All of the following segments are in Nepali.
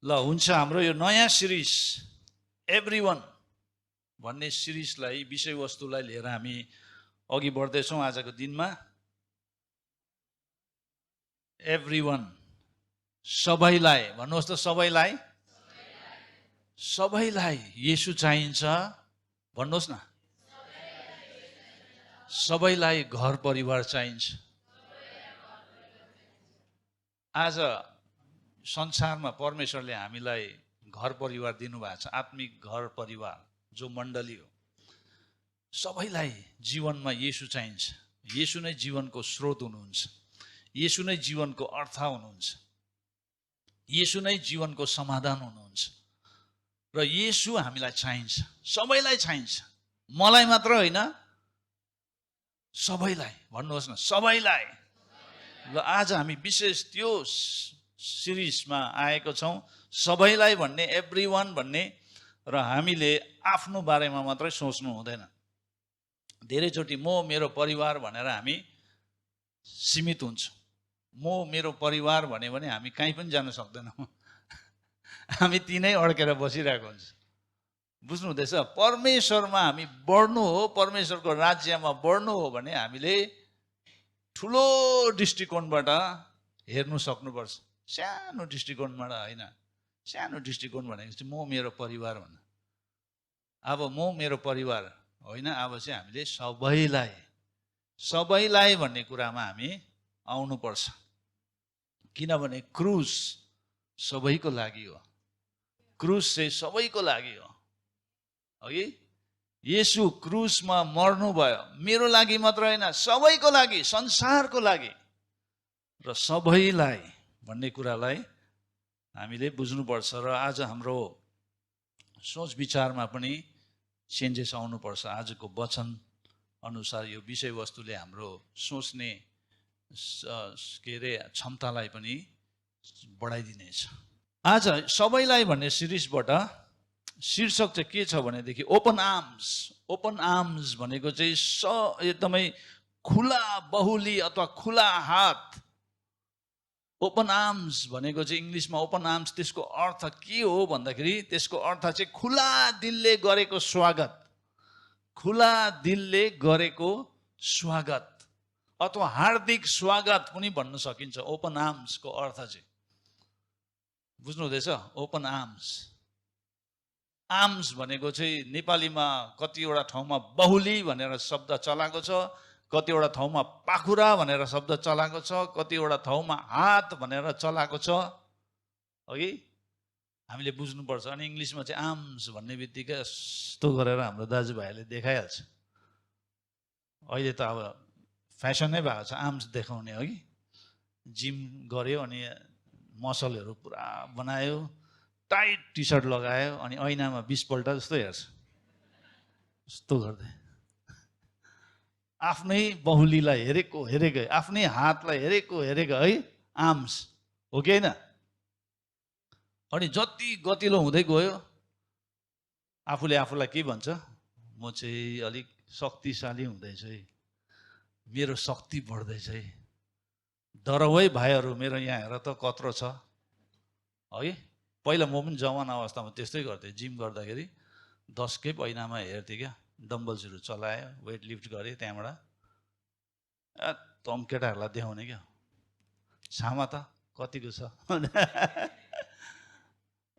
ल हुन्छ, हाम्रो यो नयाँ सिरिज एभ्रीवन भन्ने सिरिजलाई विषयवस्तुलाई लिएर हामी अघि बढ्दैछौँ आजको दिनमा। एभ्रीवन, सबैलाई भन्नुहोस् त, सबैलाई सबैलाई येशू चाहिन्छ भन्नुहोस् न। सबैलाई घर परिवार चाहिन्छ। आज संसारमा परमेश्वरले हामीलाई घर परिवार दिनुभएको छ, आत्मिक घर परिवार जो मण्डली हो। सबैलाई जीवनमा येशू चाहिन्छ। येशू नै जीवनको स्रोत हुनुहुन्छ, येशू नै जीवनको अर्थ हुनुहुन्छ, येशू नै जीवनको समाधान हुनुहुन्छ र येशू हामीलाई चाहिन्छ, सबैलाई चाहिन्छ। मलाई मात्र होइन, सबैलाई भन्नुहोस् न, सबैलाई। ल आज हामी विशेष त्यो सिरिजमा आएको छौँ, सबैलाई भन्ने, एभ्रीवन भन्ने। र हामीले आफ्नो बारेमा मात्रै सोच्नु हुँदैन। धेरैचोटि म मेरो परिवार भनेर हामी सीमित हुन्छौँ। म मेरो परिवार भन्यो भने हामी कहीँ पनि जान सक्दैनौँ, हामी तिनै अड्केर बसिरहेको हुन्छ। बुझ्नु हुँदैछ? परमेश्वरमा हामी बढ्नु हो, परमेश्वरको राज्यमा बढ्नु हो भने हामीले ठुलो दृष्टिकोणबाट हेर्नु सक्नुपर्छ। सानो दृष्टिकोणबाट होइन, सानो दृष्टिकोण भनेको चाहिँ म मेरो परिवार भन्न। अब म मेरो परिवार होइन, अब चाहिँ हामीले सबैलाई भन्ने कुरामा हामी आउनुपर्छ। किनभने क्रुस सबैको लागि हो, क्रुस चाहिँ सबैको लागि हो। अघि येशू क्रुसमा मर्नुभयो, मेरो लागि मात्र होइन, सबैको लागि, संसारको लागि। र सबैलाई भन्ने कुरालाई हामीले बुझ्नुपर्छ। र आज हाम्रो सोच विचारमा पनि चेन्जेस आउनुपर्छ। आजको वचन अनुसार यो विषयवस्तुले हाम्रो सोच्ने के अरे क्षमतालाई पनि बढाइदिनेछ। आज सबैलाई भन्ने सिरिजबाट शीर्षक चाहिँ के छ भनेदेखि ओपन आर्म्स। ओपन आर्म्स भनेको चाहिँ एकदमै खुला बहुली अथवा खुला हात। ओपन आर्म्स भनेको चाहिँ इङ्ग्लिसमा ओपन आर्म्स, त्यसको अर्थ के हो भन्दाखेरि त्यसको अर्थ चाहिँ खुला दिलले गरेको स्वागत। खुला दिलले गरेको स्वागत अथवा हार्दिक स्वागत पनि भन्न सकिन्छ ओपन आर्म्सको अर्थ चाहिँ। बुझ्नु हुँदैछ? Open arms. आर्म्स भनेको चाहिँ नेपालीमा कतिवटा ठाउँमा बहुली भनेर शब्द चलाएको छ, कतिवटा ठाउँमा पाखुरा भनेर शब्द चलाएको छ, कतिवटा ठाउँमा हात भनेर चलाएको छ। अघि हामीले बुझ्नुपर्छ। अनि इङ्ग्लिसमा चाहिँ आर्म्स भन्ने बित्तिकै यस्तो गरेर हाम्रो दाजुभाइहरूले देखाइहाल्छ। अहिले त अब फेसनै भएको छ आर्म्स देखाउने। अघि जिम गऱ्यो अनि मसलहरू पुरा बनायो, टाइट टी सर्ट लगायो, अनि ऐनामा 20 पल्ट जस्तो हेर्छ, यस्तो गर्दै आफ्नै बहुलीलाई हेरेकै, आफ्नै हातलाई हेरेको है आर्म्स हो कि होइन? अनि जति गतिलो हुँदै गयो आफूले आफूलाई के भन्छ, म चाहिँ अलिक शक्तिशाली हुँदैछ है, मेरो शक्ति बढ्दैछ है। डराउ है भाइहरू, मेरो यहाँ हेर त कत्रो छ है। पहिला म पनि जवान अवस्थामा त्यस्तै गर्थेँ। जिम गर्दाखेरि 10 खेप ऐनामा हेर्थेँ क्या, डम्बल्सहरू चलायो, वेट लिफ्ट गरेँ, त्यहाँबाट तम केटाहरूलाई देखाउने क्या, छामा त कतिको छ।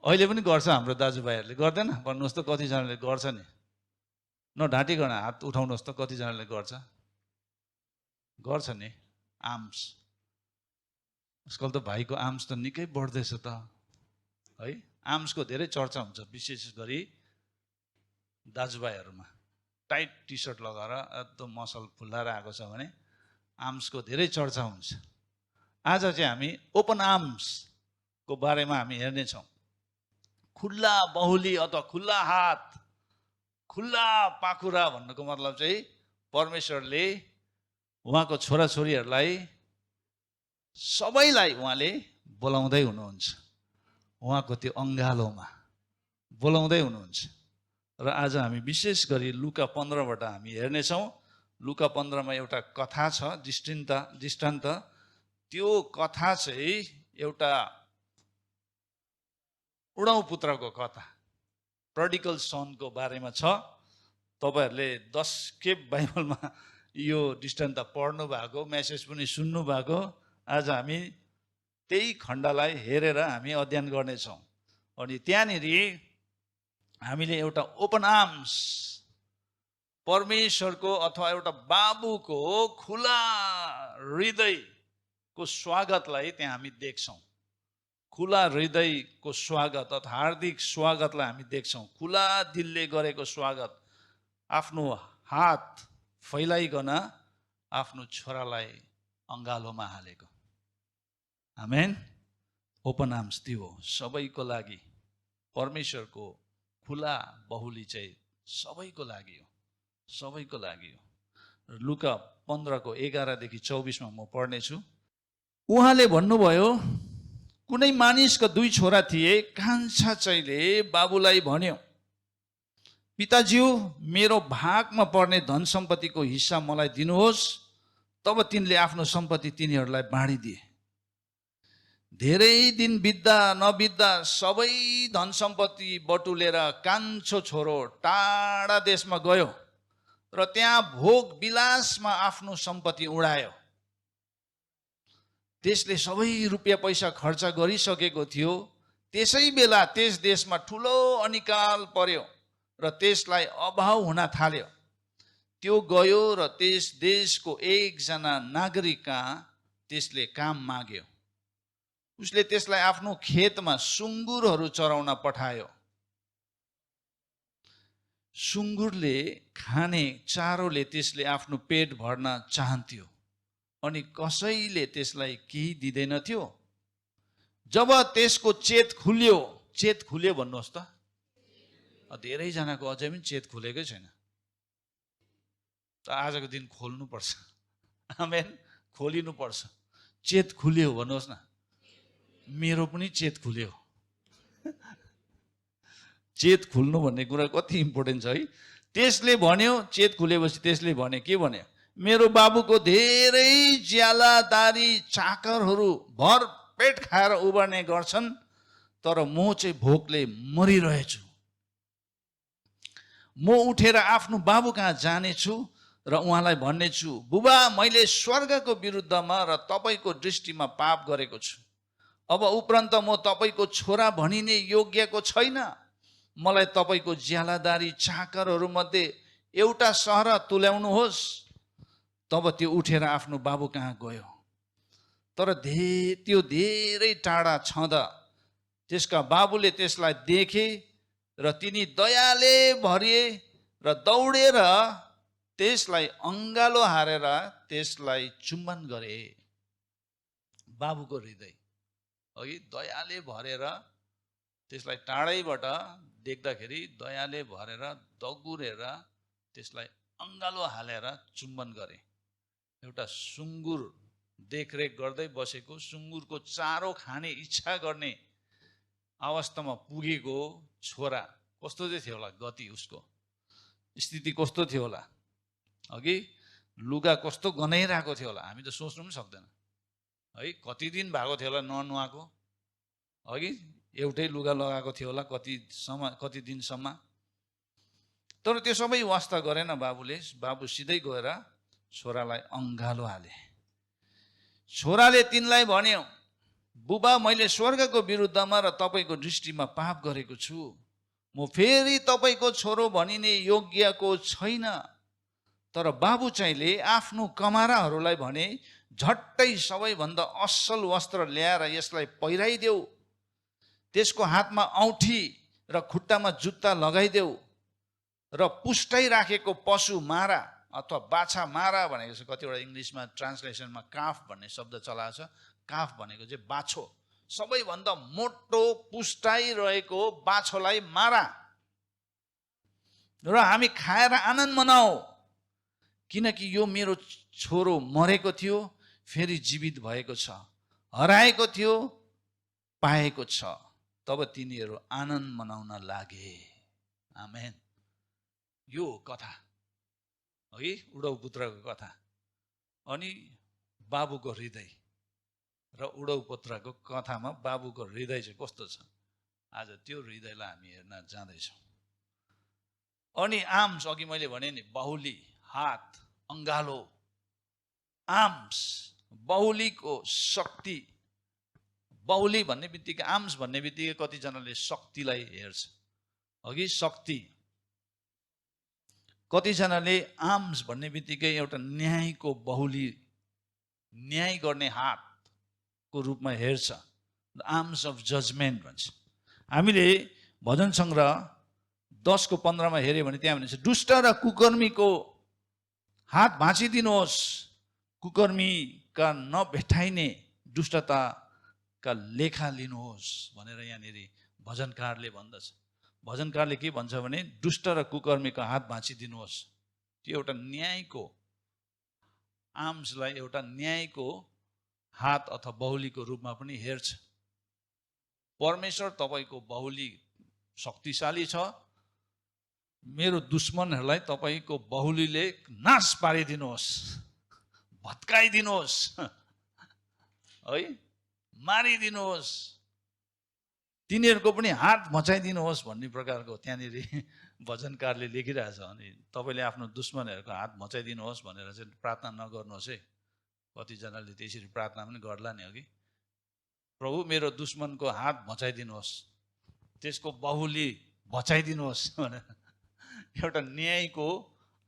अहिले पनि गर्छ हाम्रो दाजुभाइहरूले, गर्दैन? भन्नुहोस् त कतिजनाले गर्छ नि। नढाँटिकन हात उठाउनुहोस् त, कतिजनाले गर्छ नि आर्म्स। आजकल त भाइको आर्म्स त निकै बढ्दैछ त है। आर्म्सको धेरै चर्चा हुन्छ, विशेष गरी दाजुभाइहरूमा। टाइट टी सर्ट लगाएर एकदम मसल फुल्लाएर आएको छ भने आर्म्सको धेरै चर्चा हुन्छ। आज चाहिँ हामी ओपन आर्म्सको बारेमा हामी हेर्नेछौँ। खुल्ला बहुली अथवा खुल्ला हात, खुल्ला पाखुरा भन्नुको मतलब चाहिँ परमेश्वरले उहाँको छोराछोरीहरूलाई सबैलाई उहाँले बोलाउँदै हुनुहुन्छ, उहाँको त्यो अङ्गालोमा बोलाउँदै हुनुहुन्छ। र आज हामी विशेष गरी लुका 15बाट हामी हेर्नेछौँ। लुका 15मा एउटा कथा छ, दृष्टान्त। त्यो कथा चाहिँ एउटा उडाउ पुत्रको कथा प्रोडिगल सनको बारेमा छ। तपाईहरूले 10 खेप बाइबलमा यो दृष्टान्त पढ्नु भएको, मेसेज पनि सुन्नु भएको। आज हामी त्यही खण्डलाई हेरेर हामी अध्ययन गर्नेछौँ। अनि त्यहाँनिर हामीले एउटा ओपन आर्म्स, परमेश्वरको अथवा एउटा बाबुको खुला हृदयको स्वागतलाई त्यहाँ हामी देख्छौँ। खुला हृदयको स्वागत अथवा हार्दिक स्वागतलाई हामी देख्छौँ। खुला दिलले गरेको स्वागत, आफ्नो हात फैलाइकन आफ्नो छोरालाई अङ्गालोमा हालेको। आमेन। ओपन आर्म्स त्यो हो सबैको लागि। परमेश्वरको खुला बहुली चाहिँ सबैको लागि हो, सबैको लागि हो। लुका 15:11-24 म पढ्नेछु। उहाँले भन्नुभयो, कुनै मानिसका 2 छोरा थिए। कान्छा चाहिँले बाबुलाई भन्यो, पिताज्यू, मेरो भागमा पर्ने धन सम्पत्तिको हिस्सा मलाई दिनुहोस्। तब तिनले आफ्नो सम्पत्ति तिनीहरूलाई बाँडिदिए। धेरै दिन बित्दा नबित्दा सबै धन सम्पत्ति बटुलेर कान्छो छोरो टाढा देशमा गयो र त्यहाँ भोग विलासमा आफ्नो सम्पत्ति उडायो। त्यसले सबै रुपियाँ पैसा खर्च गरिसकेको थियो। त्यसै बेला त्यस देशमा ठुलो अनिकाल पर्यो र त्यसलाई अभाव हुन थाल्यो। त्यो गयो र त्यस देशको एकजना नागरिक कहाँ त्यसले काम माग्यो। उसले त्यसलाई आफ्नो खेतमा सुँगुरहरू चराउन पठायो। सुँगुरले खाने चारोले त्यसले आफ्नो पेट भर्न चाहन्थ्यो, अनि कसैले त्यसलाई केही दिँदैनथ्यो। जब त्यसको चेत खुल्यो, चेत खुल्यो भन्नुहोस् त। धेरैजनाको अझै पनि चेत खुलेकै छैन। आजको दिन खोल्नुपर्छ। आमेन। खोलिनुपर्छ। चेत खुल्यो भन्नुहोस् न। मेरो पनि चेत खुल्यो। चेत खुल्नु भन्ने कुरा कति इम्पोर्टेन्ट छ है। त्यसले भन्यो, चेत खुलेपछि त्यसले भने, के भन्यो, मेरो बाबुको धेरै ज्यालादारी चाकरहरू भर पेट खाएर उब्जने गर्छन्, तर म चाहिँ भोकले मरिरहेछु। म उठेर आफ्नो बाबु कहाँ जानेछु र उहाँलाई भन्नेछु, बुबा, मैले स्वर्गको विरुद्धमा र तपाईँको दृष्टिमा पाप गरेको छु। अब उपरान्त म तपाईँको छोरा भनिने योग्यको छैन। मलाई तपाईँको ज्यालादारी चाकरहरू मध्ये एउटा सहर तुल्याउनुहोस्। तब त्यो उठेर आफ्नो बाबु कहाँ गयो। तर त्यो धेरै टाढा छँदा त्यसका बाबुले त्यसलाई देखे र तिनी दयाले भरिए र दौडेर त्यसलाई अङ्गालो हारेर त्यसलाई चुम्बन गरे। बाबुको हृदय अघि दयाले भरेर त्यसलाई टाढैबाट देख्दाखेरि दयाले भरेर दगुरेर त्यसलाई अङ्गालो हालेर चुम्बन गरे। एउटा सुँगुर देखरेख गर्दै बसेको, सुँगुरको चारो खाने इच्छा गर्ने अवस्थामा पुगेको छोरा कस्तो चाहिँ थियो होला, गति उसको स्थिति कस्तो थियो होला, अघि लुगा कस्तो गनाइरहेको थियो होला, हामी त सोच्नु पनि सक्दैन है। कति दिन भएको थियो होला ननुहाएको, अघि एउटै लुगा लगाएको थियो होला कति दिनसम्म। तर त्यो सबै वास्ता गरेन बाबुले। बाबु सिधै गएर छोरालाई अङ्गालो हाले। छोराले तिनलाई भन्यो, बुबा, मैले स्वर्गको विरुद्धमा र तपाईँको दृष्टिमा पाप गरेको छु। म फेरि तपाईँको छोरो भनिने योग्यको छैन। तर बाबु चाहिँले आफ्नो कमाराहरूलाई भने, झट्टै सबैभन्दा असल वस्त्र ल्याएर यसलाई पहिराइदेऊ। त्यसको हातमा औँठी र खुट्टामा जुत्ता लगाइदेऊ र पुष्टाइराखेको पशु मारा अथवा बाछा मारा भनेको छ। कतिवटा इङ्ग्लिसमा ट्रान्सलेसनमा काफ भन्ने शब्द चलाएको छ। काफ भनेको चाहिँ बाछो, सबैभन्दा मोटो पुष्टाइरहेको बाछोलाई मारा र हामी खाएर आनन्द मनाऊ, किनकि यो मेरो छोरो मरेको थियो, फेरि जीवित भएको छ, हराएको थियो, पाएको छ। तब तिनीहरू आनन्द मनाउन लागे। आमेन। यो कथा है, उडौ पुत्रको कथा। अनि बाबुको हृदय र उडौ पुत्रको कथामा बाबुको हृदय चाहिँ कस्तो छ। आज त्यो हृदयलाई हामी हेर्न जाँदैछौँ। अनि आर्म्स, अघि मैले भने नि बाहुली, हात, अङ्गालो, आर्म्स, बाहुलीको शक्ति। बाहुली भन्ने बित्तिकै, आर्म्स भन्ने बित्तिकै कतिजनाले शक्तिलाई हेर्छ, अघि शक्ति। कतिजनाले आर्म्स भन्ने बित्तिकै एउटा न्यायको बाहुली, न्याय गर्ने हातको रूपमा हेर्छ, आर्म्स अफ जजमेन्ट भन्छ। हामीले भजन सङ्ग्रह 10:15 हेऱ्यो भने त्यहाँ भनिन्छ, दुष्ट र कुकर्मीको हात भाँचिदिनुहोस्, कुकर्मीका नभेटाइने दुष्टताका लेखा लिनुहोस् भनेर यहाँनिर भजनकारले भन्दछ। भजनकारले के भन्छ भने दुष्ट र कुकर्मीको हात भाँचिदिनुहोस्। त्यो एउटा न्यायको, आर्म्सलाई एउटा न्यायको हात अथवा बाहुलीको रूपमा पनि हेर्छ। परमेश्वर तपाईँको बाहुली शक्तिशाली छ, मेरो दुश्मनहरूलाई तपाईँको बाहुलीले नाश पारिदिनुहोस्, भत्काइदिनुहोस्, है, मारिदिनुहोस्, तिनीहरूको पनि हात मचाइदिनुहोस् भन्ने प्रकारको त्यहाँनिर भजनकारले लेखिरहेछ। अनि तपाईँले आफ्नो दुश्मनहरूको हात मचाइदिनुहोस् भनेर चाहिँ प्रार्थना नगर्नुहोस् है। कतिजनाले त्यसरी प्रार्थना पनि गर्ला नि, अघि प्रभु मेरो दुश्मनको हात मचाइदिनुहोस्, त्यसको बाहुली भचाइदिनुहोस् भनेर एउटा न्यायको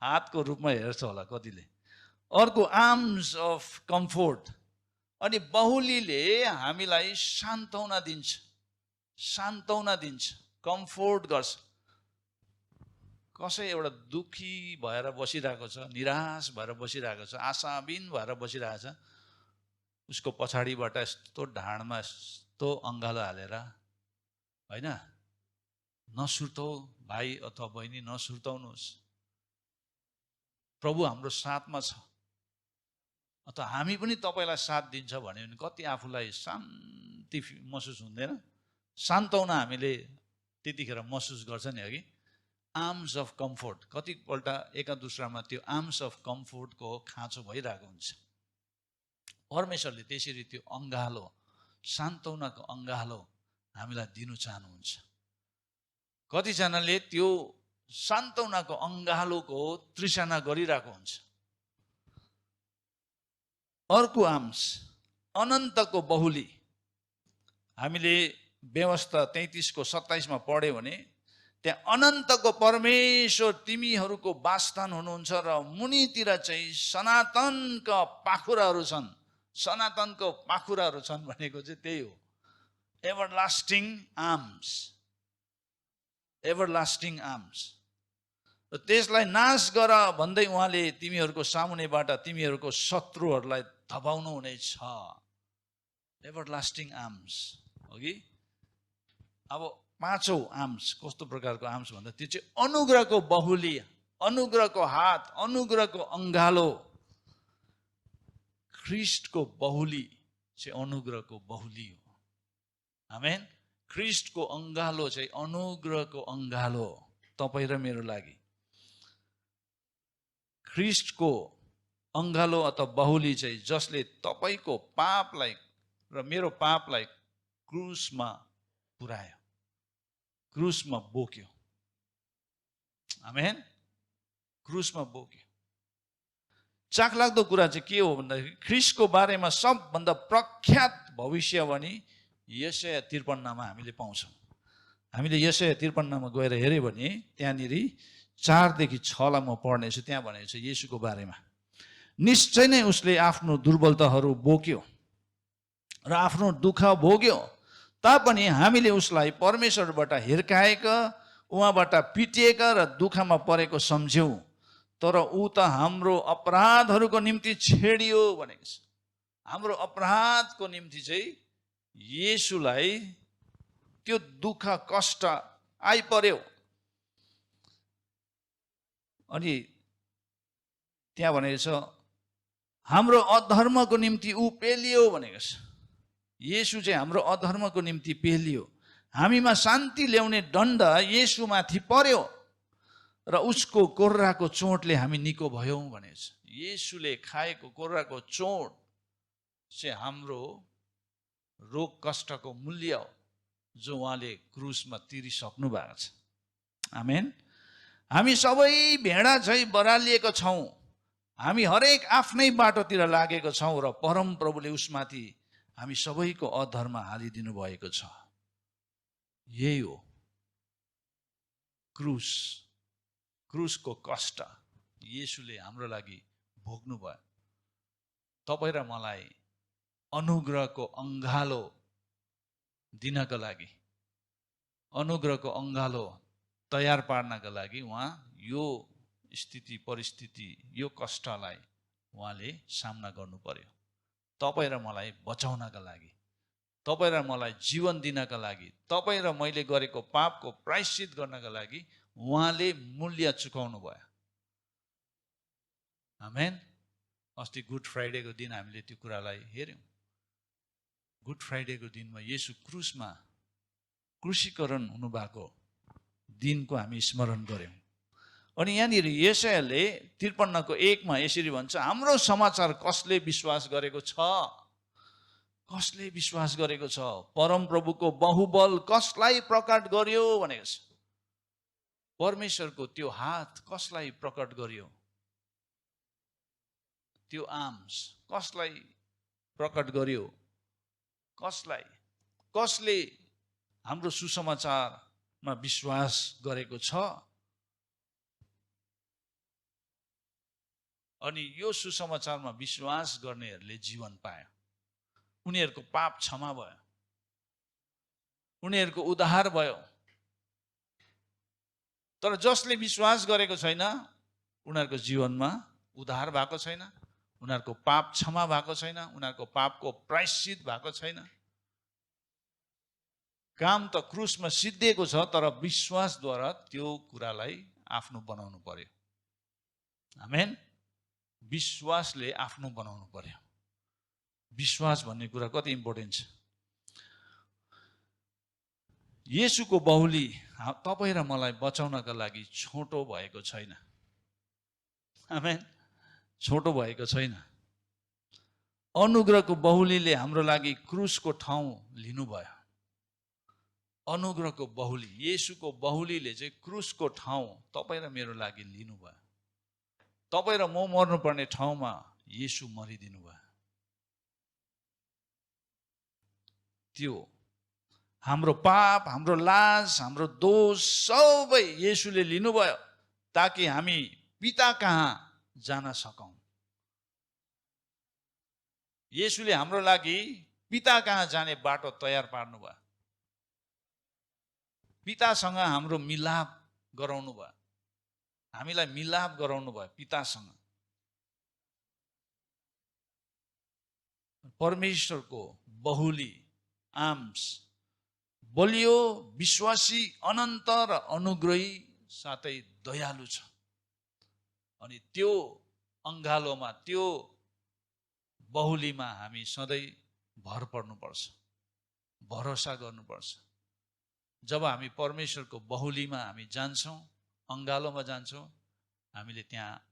हातको रूपमा हेर्छ होला कतिले। अर्को आर्म्स अफ कम्फोर्ट। अनि बाहुलीले हामीलाई सान्त्वना दिन्छ, सान्त्वना दिन्छ, कम्फोर्ट गर्छ। कसै एउटा दुखी भएर बसिरहेको छ, निराश भएर बसिरहेको छ, आशाविन भएर बसिरहेको छ, उसको पछाडिबाट यस्तो ढाडमा यस्तो अङ्गालो हालेर, होइन, नसुर्ताऊ भाइ अथवा बहिनी, नसुर्ताउनुहोस्, प्रभु हाम्रो साथमा छ, अथवा हामी पनि तपाईँलाई साथ दिन्छ भन्यो भने कति आफूलाई शान्ति महसुस हुँदैन? सान्त्वना हामीले त्यतिखेर महसुस गर्छ नि, अघि आर्म्स अफ कम्फोर्ट। कतिपल्ट एका दुसरामा त्यो आर्म्स अफ कम्फोर्टको खाँचो भइरहेको हुन्छ। परमेश्वरले त्यसरी त्यो अङ्गालो, सान्त्वनाको अङ्गालो हामीलाई दिनु चाहनुहुन्छ। कतिजनाले त्यो सान्त्वनाको अङ्गालोको तृष्णा गरिरहेको हुन्छ। अर्को आर्म्स, अनन्तको बाहुली। हामीले व्यवस्था 33:27 पढ्यो भने त्यहाँ अनन्तको परमेश्वर तिमीहरूको वासस्थान हुनुहुन्छ र मुनितिर चाहिँ सनातनका पाखुराहरू छन्। सनातनको पाखुराहरू छन् भनेको चाहिँ त्यही हो, एभरलास्टिङ आर्म्स, एभरलास्टिङ आर्म्स। त्यसलाई नाश गर भन्दै उहाँले तिमीहरूको सामुनेबाट तिमीहरूको शत्रुहरूलाई धपाउनु हुनेछ। एभरलास्टिङ आर्म्स। अघि अब पाँचौँ आर्म्स कस्तो प्रकारको आर्म्स भन्दा त्यो चाहिँ अनुग्रहको बाहुली, अनुग्रहको हात, अनुग्रहको अङ्गालो। ख्रिस्टको बाहुली चाहिँ अनुग्रहको बाहुली हो। आमेन। ख्रिस्टको अङ्गालो चाहिँ अनुग्रहको अङ्गालो तपाईँ र मेरो लागि। ख्रिस्टको अङ्गालो अथवा बाहुली चाहिँ जसले तपाईँको पापलाई र मेरो पापलाई क्रुसमा पुर्यायो, क्रुसमा बोक्यो। आमेन। क्रुसमा बोक्यो। चाखलाग्दो कुरा चाहिँ के हो भन्दाखेरि ख्रिस्टको बारेमा सबभन्दा प्रख्यात भविष्यवाणी यशाया 53 हामीले पाउँछौँ। हामीले यशाया 53 गएर हेऱ्यो भने त्यहाँनिर 4देखि 6लाई म पढ्नेछु। त्यहाँ भनेको छ येशूको बारेमा, निश्चय नै उसले आफ्नो दुर्बलताहरू बोक्यो र आफ्नो दुःख भोग्यो, तापनि हामीले उसलाई परमेश्वरबाट हिर्काएका, उहाँबाट पिटिएका र दुःखमा परेको सम्झ्यौँ। तर ऊ त हाम्रो अपराधहरूको निम्ति छेडियो भनेको छ। हाम्रो अपराधको निम्ति चाहिँ येशूलाई त्यो दुःख कष्ट आइपर्यो। अनि त्यहाँ भनेको छ हाम्रो अधर्मको निम्ति ऊ पेलियो भनेको छ। येशू चाहिँ हाम्रो अधर्मको निम्ति पेलियो, हामीमा शान्ति ल्याउने दण्ड येशूमाथि पर्यो र उसको कोर्राको चोटले हामी निको भयौँ भनेको छ। येशूले खाएको कोर्राको चोट चाहिँ हाम्रो रोग कष्टको मूल्य हो। जो उहाँले क्रुसमा तिरिसक्नु भएको छ। आमेन। हामी सबै भेडा झै बरालिएका छौँ, हामी हरेक आफ्नै बाटोतिर लागेको छौँ र परम प्रभुले उसमाथि हामी सबैको अधर्म हालिदिनु भएको छ। यही हो क्रुस, क्रुसको कष्ट येशूले हाम्रो लागि भोग्नु भयो। तपाईँ र मलाई अनुग्रहको अङ्गालो दिनका लागि, अनुग्रहको अङ्गालो तयार पार्नका लागि उहाँ यो स्थिति परिस्थिति यो कष्टलाई उहाँले सामना गर्नु पर्यो। तपाईँ र मलाई बचाउनका लागि, तपाईँ र मलाई जीवन दिनका लागि, तपाईँ र मैले गरेको पापको प्रायश्चित गर्नका लागि उहाँले मूल्य चुकाउनु भयो। आमेन। अस्ति गुड फ्राइडेको दिन हामीले त्यो कुरालाई हेऱ्यौँ। गुड फ्राइडेको दिनमा येशू क्रुसमा क्रुसीकरण हुनुभएको दिनको हामी स्मरण गऱ्यौँ। अनि यहाँनिर यशायाले 53:1 यसरी भन्छ, हाम्रो समाचार कसले विश्वास गरेको छ? कसले विश्वास गरेको छ? परमप्रभुको बहुबल कसलाई प्रकट गर्यो भनेको छ। परमेश्वरको त्यो हात कसलाई प्रकट गर्यो? त्यो आर्म्स कसलाई प्रकट गर्यो? कसलाई? कसले हाम्रो सुसमाचारमा विश्वास गरेको छ? अनि यो सुसमाचारमा विश्वास गर्नेहरूले जीवन पायो, उनीहरूको पाप क्षमा भयो, उनीहरूको उद्धार भयो। तर जसले विश्वास गरेको छैन उनीहरूको जीवनमा उद्धार भएको छैन, उनीहरूको पाप क्षमा भएको छैन, उनीहरूको पापको प्रायश्चित भएको छैन। काम त क्रुसमा सिद्धिएको छ, तर विश्वासद्वारा त्यो कुरालाई आफ्नो बनाउनु पर्यो। आमेन। विश्वासले आफ्नो बनाउनु पर्यो। विश्वास भन्ने कुरा कति इम्पोर्टेन्ट छ। येशूको बहुली तपाईँ र मलाई बचाउनका लागि छोटो भएको छैन। आमेन। छोटो भएको छैन। अनुग्रहको बहुलीले हाम्रो लागि क्रुसको ठाउँ लिनुभयो। अनुग्रहको बहुली, येशूको बहुलीले चाहिँ क्रुसको ठाउँ तपाईँ र मेरो लागि लिनुभयो। तपाईँ र म मर्नुपर्ने ठाउँमा येशू मरिदिनु भयो। त्यो हाम्रो पाप, हाम्रो लाज, हाम्रो दोष सबै येशूले लिनुभयो ताकि हामी पिता कहाँ जान सकौँ। येशूले हाम्रो लागि पिता कहाँ जाने बाटो तयार पार्नु भयो। पितासँग हाम्रो मिलाप गराउनु भयो, हामीलाई मिलाप गराउनु भयो पितासँग। परमेश्वरको बहुली आर्म्स बलियो, विश्वासी, अनन्त र अनुग्रही साथै दयालु छ। अनि त्यो अङ्गालोमा, त्यो बहुलीमा हामी सधैँ भर पर्नुपर्छ, भरोसा गर्नुपर्छ। जब हामी परमेश्वरको बहुलीमा हामी जान्छौँ, अङ्गालोमा जान्छौँ, हामीले त्यहाँ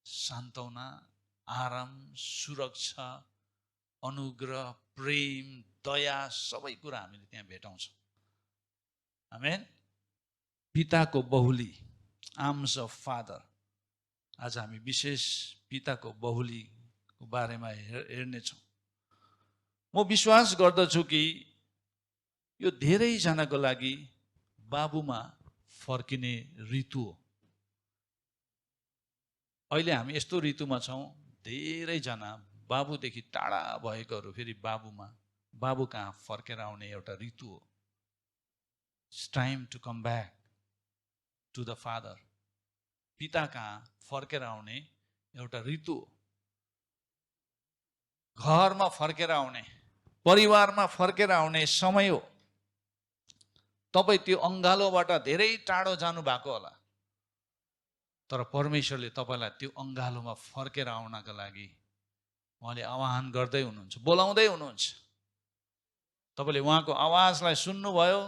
सान्त्वना, आराम, सुरक्षा, अनुग्रह, प्रेम, दया सबै कुरा हामीले त्यहाँ भेटाउँछौँ। आमेन। पिताको बहुली, आर्म्स अफ फादर। आज हामी विशेष पिताको बहुलीको बारेमा हेर्नेछौँ। म विश्वास गर्दछु कि यो धेरैजनाको लागि बाबुमा फर्किने ऋतु हो। अहिले हामी यस्तो ऋतुमा छौँ, धेरैजना बाबुदेखि टाढा भएकोहरू फेरि बाबु कहाँ फर्केर आउने एउटा ऋतु हो। It's time to come back to the father. पिता कहाँ फर्केर आउने एउटा ऋतु हो। घरमा फर्केर आउने, परिवारमा फर्केर आउने समय हो। तपाईँ त्यो अङ्गालोबाट धेरै टाढो जानु भएको होला, तर परमेश्वरले तपाईँलाई त्यो अङ्गालोमा फर्केर आउनका लागि उहाँले आह्वान गर्दै हुनुहुन्छ, बोलाउँदै हुनुहुन्छ। तपाईँले उहाँको आवाजलाई सुन्नुभयो,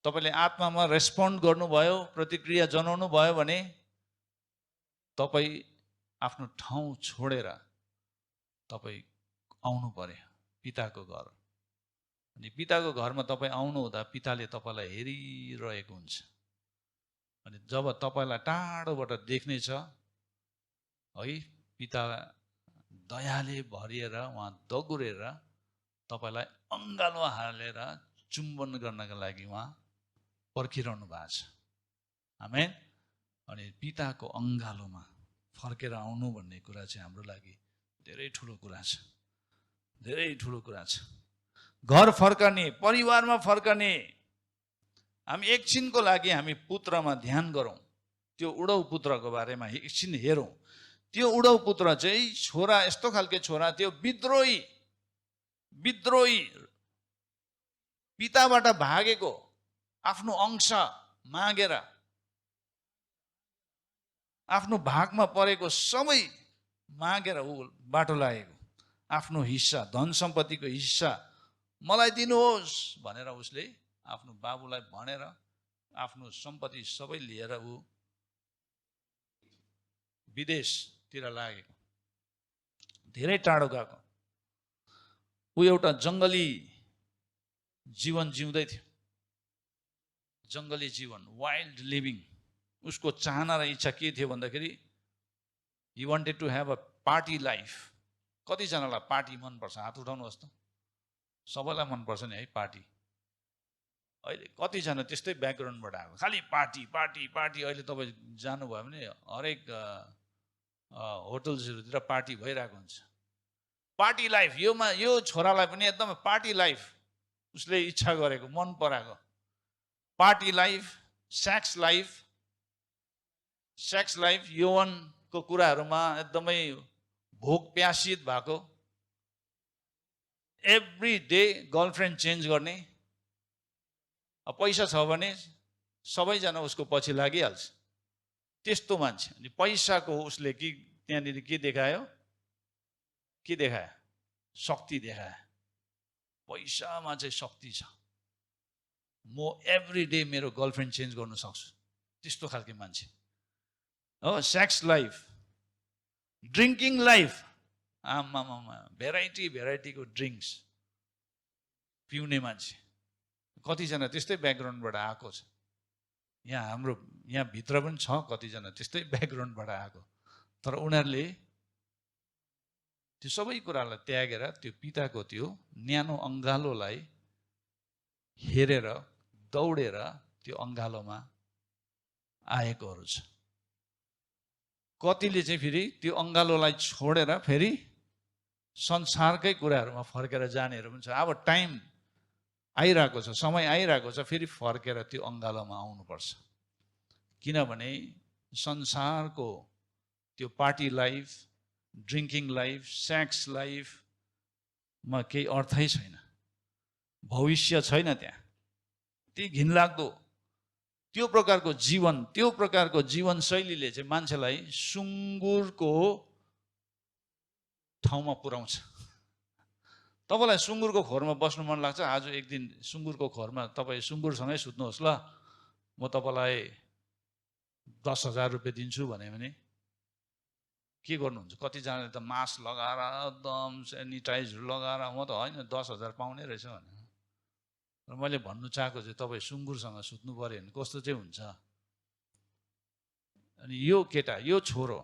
तपाईँले आत्मामा रेस्पोन्ड गर्नुभयो, प्रतिक्रिया जनाउनु भयो भने तपाईँ आफ्नो ठाउँ छोडेर तपाईँ आउनु पर्यो पिताको घर। अनि पिताको घरमा तपाईँ आउनु हुँदा पिताले तपाईँलाई हेरिरहेको हुन्छ। अनि जब तपाईँलाई टाढोबाट देख्नेछ है, पिता दयाले भरिएर उहाँ दगुरेर तपाईँलाई अङ्गालो हालेर चुम्बन गर्नका लागि उहाँ पर्खिरहनु भएको छ। आमेन। अनि पिताको अङ्गालोमा फर्केर आउनु भन्ने कुरा चाहिँ हाम्रो लागि धेरै ठुलो कुरा छ, धेरै ठुलो कुरा छ। घर फर्कने, परिवारमा फर्कने, हामी एकछिनको लागि हामी पुत्रमा ध्यान गरौँ, त्यो उडौ पुत्रको बारेमा एकछिन हेरौँ। त्यो उडौ पुत्र चाहिँ छोरा, यस्तो खालके छोरा थियो, विद्रोही, विद्रोही, पिताबाट भागेको, आफ्नो अंश मागेर, आफ्नो भागमा परेको सबै मागेर ऊ बाटो लागेको, आफ्नो हिस्सा, धन सम्पत्तिको हिस्सा मलाई दिनुहोस् भनेर उसले आफ्नो बाबुलाई भनेर आफ्नो सम्पत्ति सबै लिएर ऊ विदेशतिर लागेको, धेरै टाढो गएको। ऊ एउटा जङ्गली जीवन जिउँदै थियो, जङ्गली जीवन, वाइल्ड लिभिङ। उसको चाहना र इच्छा के थियो भन्दाखेरि he wanted to have a party life. कतिजनालाई पार्टी मनपर्छ? हात उठाउनुहोस् त। सबैलाई मनपर्छ नि है पार्टी। अहिले कतिजना त्यस्तै ब्याकग्राउन्डबाट आएको, खालि पार्टी पार्टी पार्टी। अहिले तपाईँ जानुभयो भने हरेक होटल्सहरूतिर पार्टी भइरहेको हुन्छ, पार्टी लाइफ। यो छोरालाई पनि एकदम पार्टी लाइफ उसले इच्छा गरेको, मन पराएको party life, sex life, sex life, यौवनको कुराहरूमा एकदमै भोक प्यासित भएको, एभ्री डे गर्लफ्रेन्ड चेन्ज गर्ने। पैसा छ भने सबैजना उसको पछि लागिहाल्छ, त्यस्तो मान्छे। अनि पैसाको उसले त्यहाँनिर के देखायो? के देखायो? शक्ति देखायो। पैसामा चाहिँ शक्ति छ, म एभ्री डे मेरो गर्लफ्रेन्ड चेन्ज गर्न सक्छु, त्यस्तो खालके मान्छे हो। सेक्स लाइफ, ड्रिङ्किङ लाइफ, आमामा भेराइटी भेराइटीको ड्रिङ्क्स पिउने मान्छे। कतिजना त्यस्तै ब्याकग्राउन्डबाट आएको छ। यहाँ भित्र पनि छ कतिजना त्यस्तै ब्याकग्राउन्डबाट आएको, तर उनीहरूले त्यो सबै कुरालाई त्यागेर त्यो पिताको त्यो न्यानो अङ्गालोलाई हेरेर दौडेर त्यो अङ्गालोमा आएकोहरू छ। कतिले चाहिँ फेरि त्यो अङ्गालोलाई छोडेर फेरि संसारकै कुराहरूमा फर्केर जानेहरू पनि छ। अब टाइम आइरहेको छ, समय आइरहेको छ, फेरि फर्केर त्यो अङ्गालोमा आउनुपर्छ। किनभने संसारको त्यो party life, drinking life, sex लाइफमा केही अर्थै छैन, भविष्य छैन त्यहाँ। त्यही घिनलाग्दो त्यो प्रकारको जीवन, त्यो प्रकारको जीवनशैलीले चाहिँ मान्छेलाई सुँगुरको ठाउँमा पुर्याउँछ। तपाईँलाई सुँगुरको खोरमा बस्नु मन लाग्छ? आज एक दिन सुँगुरको खोरमा तपाईँ सुँगुरसँगै सुत्नुहोस् ल, म तपाईँलाई 10,000 रुपियाँ दिन्छु भने के गर्नुहुन्छ? कतिजनाले त मास्क लगाएर एकदम सेनिटाइजर लगाएर, म त होइन 10,000 पाउने रहेछ भने। र मैले भन्नु चाहेको चाहिँ तपाईँ सुँगुरसँग सुत्नु पऱ्यो भने कस्तो चाहिँ हुन्छ? अनि यो केटा, यो छोरो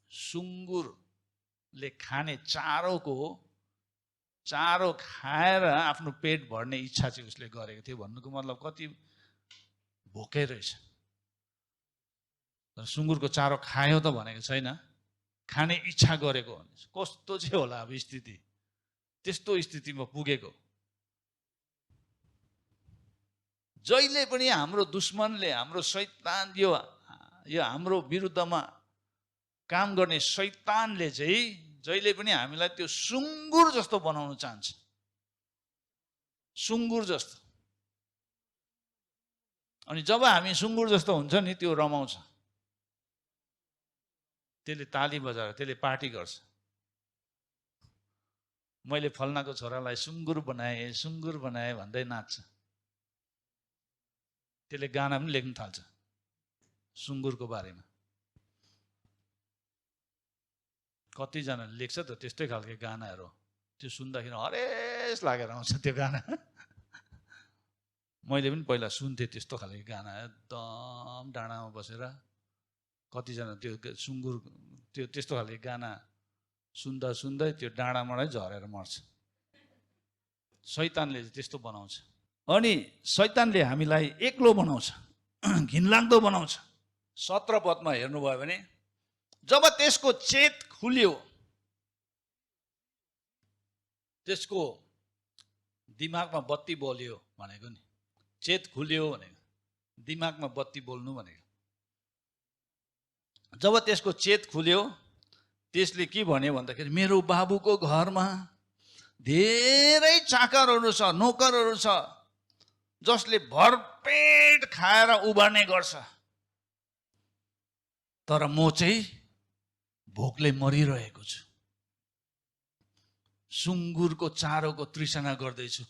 सुँगुरले खाने चारो खाएर आफ्नो पेट भर्ने इच्छा चाहिँ उसले गरेको थियो। भन्नुको मतलब कति भोकै रहेछ। तर सुँगुरको चारो खायो त भनेको छैन, खाने इच्छा गरेको। कस्तो चाहिँ होला अब स्थिति? त्यस्तो स्थितिमा पुगेको। जहिले पनि हाम्रो दुश्मनले, हाम्रो शैतान, यो हाम्रो विरुद्धमा काम गर्ने शैतानले चाहिँ जहिले पनि हामीलाई त्यो सुँगुर जस्तो बनाउन चाहन्छ, सुँगुर जस्तो। अनि जब हामी सुँगुर जस्तो हुन्छ नि, त्यो रमाउँछ, त्यसले ताली बजाएर त्यसले पार्टी गर्छ। मैले फल्नाको छोरालाई सुँगुर बनाए भन्दै नाच्छ। त्यसले गाना पनि लेख्न थाल्छ सुँगुरको बारेमा। कतिजनाले लेख्छ त त्यस्तै खालके गानाहरू। त्यो सुन्दाखेरि हरेस लागेर आउँछ त्यो गाना। मैले पनि पहिला सुन्थेँ त्यस्तो खालको गाना, एकदम डाँडामा बसेर कतिजना त्यो सुँगुर त्यो त्यस्तो खालको गाना सुन्दा सुन्दै त्यो डाँडामाडै झरेर मर्छ। शैतानले त्यस्तो बनाउँछ। अनि शैतानले हामीलाई एक्लो बनाउँछ, घिनलाग्दो बनाउँछ। 17 पदमा हेर्नुभयो भने जब त्यसको चेत खुल्यो, त्यसको दिमागमा बत्ती बल्यो भनेको नि, चेत खुल्यो भनेको दिमागमा बत्ती बोल्नु भनेको। जब त्यसको चेत खुल्यो, त्यसले के भन्यो भन्दाखेरि मेरो बाबुको घरमा धेरै चाकरहरू छ, नोकरहरू छ, जसले भरपेट खाएर उभार्ने गर्छ, तर म चाहिँ भोकले मरिरहेको छु, सुँगुरको चारोको तृष्णा गर्दैछु।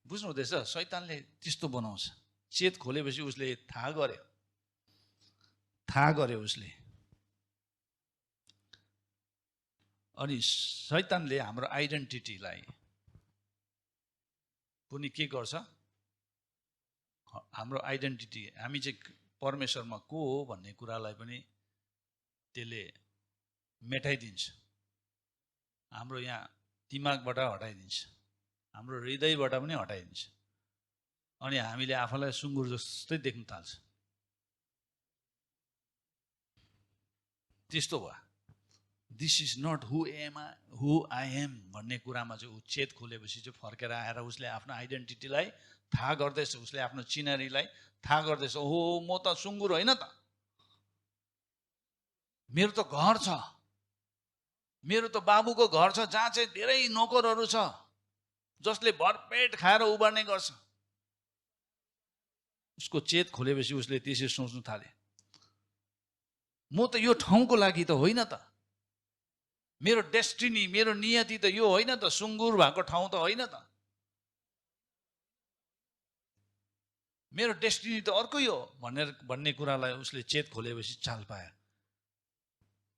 बुझ्नु हुँदैछ? शैतानले त्यस्तो बनाउँछ। चेत खोलेपछि उसले थाहा गर्यो उसले। अनि शैतानले हाम्रो आइडेन्टिटीलाई पनि के गर्छ? हाम्रो आइडेन्टिटी, हामी चाहिँ परमेश्वरमा को हो भन्ने कुरालाई पनि त्यसले मेटाइदिन्छ। हाम्रो यहाँ दिमागबाट हटाइदिन्छ, हाम्रो हृदयबाट पनि हटाइदिन्छ। अनि हामीले आफूलाई सुँगुर जस्तै देख्न थाल्छ। त्यस्तो भयो। This is not who I am भन्ने कुरामा चाहिँ ऊ चेत खोलेपछि चाहिँ फर्केर आएर उसले आफ्नो आइडेन्टिटीलाई थाहा गर्दैछ, उसले आफ्नो चिनारीलाई थाहा गर्दैछ। ओहो, म त सुँगुर होइन त, मेरो त घर छ, मेरो त बाबुको घर छ, जहाँ चाहिँ धेरै नोकरहरू छ, जसले भरपेट खाएर उभार्ने गर्छ। उसको चेत खोलेपछि उसले त्यसरी सोच्नु थाले, म त यो ठाउँको लागि त होइन त, मेरो डेस्टिनी, मेरो नियति त यो होइन त, सुँगुर भएको ठाउँ त होइन त, मेरो डेस्टिनी त अर्कै हो भन्ने कुरालाई उसले चेत खोलेपछि चाल पायो।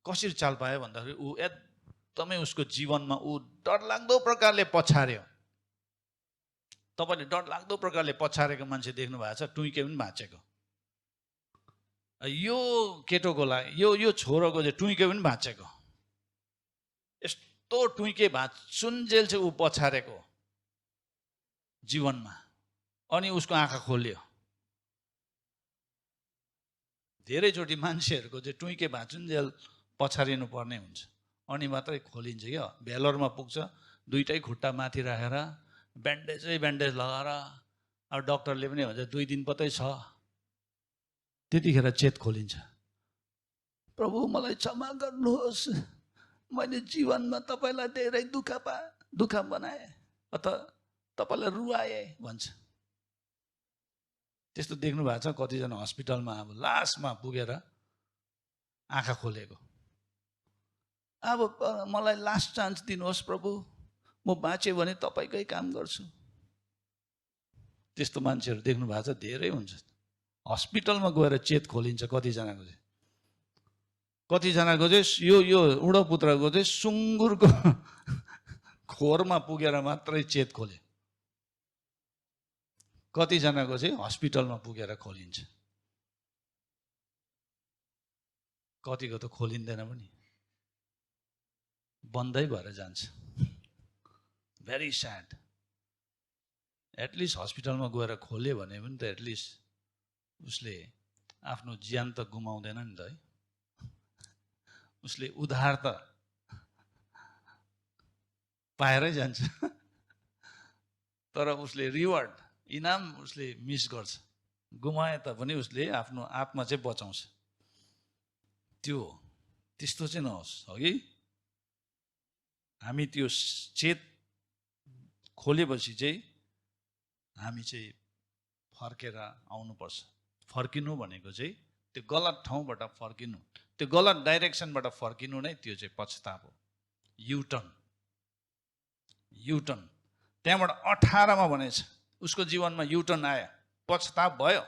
कसरी चाल पायो भन्दाखेरि ऊ एकदमै उसको जीवनमा ऊ डरलाग्दो प्रकारले पछार्यो। तपाईँले डरलाग्दो प्रकारले पछारेको मान्छे देख्नु भएको छ? टुइके पनि भाँचेको। यो केटोको लागि, यो छोरोको चाहिँ टुइके पनि भाँचेको। यस्तो टुइके भाँचुन्जेल चाहिँ ऊ पछारेको जीवनमा। अनि उसको आँखा खोल्यो। धेरैचोटि मान्छेहरूको चाहिँ टुइके भाँचुन्जेल पछारिनु पर्ने हुन्छ, अनि मात्रै खोलिन्छ क्या। भेलोरमा पुग्छ, दुइटै खुट्टा माथि राखेर ब्यान्डेज लगाएर, अब डक्टरले पनि भन्छ 2 दिन पत्तै छ, त्यतिखेर चेत खोलिन्छ। प्रभु मलाई क्षमा गर्नुहोस्, मैले जीवनमा तपाईँलाई धेरै दुःख बनाएँ अथवा तपाईँलाई रुवाएँ भन्छ। त्यस्तो देख्नु भएको छ कतिजना हस्पिटलमा, अब लास्टमा पुगेर आँखा खोलेको, अब मलाई लास्ट चान्स दिनुहोस् प्रभु, म बाँचेँ भने तपाईँकै काम गर्छु। त्यस्तो मान्छेहरू देख्नु भएको छ, धेरै हुन्छ। हस्पिटलमा गएर चेत खोलिन्छ कतिजनाको चाहिँ। कतिजनाको चाहिँ यो उडोपुत्रको चाहिँ सुँगुरको खोरमा पुगेर मात्रै चेत खोले। कतिजनाको चाहिँ हस्पिटलमा पुगेर खोलिन्छ, कतिको त खोलिँदैन पनि, बन्दै भएर जान्छ। Very sad. एटलिस्ट हस्पिटलमा गएर खोल्यो भने पनि त एटलिस्ट उसले आफ्नो ज्यान त गुमाउँदैन नि त है, उसले उद्धार त पाएरै जान्छ। तर उसले रिवार्ड, इनाम उसले मिस गर्छ। गुमाए तापनि उसले आफ्नो आत्मा चाहिँ बचाउँछ। त्यस्तो चाहिँ नहोस्, अघि हामी त्यो चेत खोलेपछि चाहिँ हामी चाहिँ फर्केर आउनुपर्छ। फर्किनु भनेको चाहिँ त्यो गलत ठाउँबाट फर्किनु, त्यो गलत डाइरेक्सनबाट फर्किनु नै त्यो चाहिँ पछताप हो। युटर्न त्यहाँबाट 18मा भनेछ उसको जीवनमा युटर्न आयो, पछताप भयो।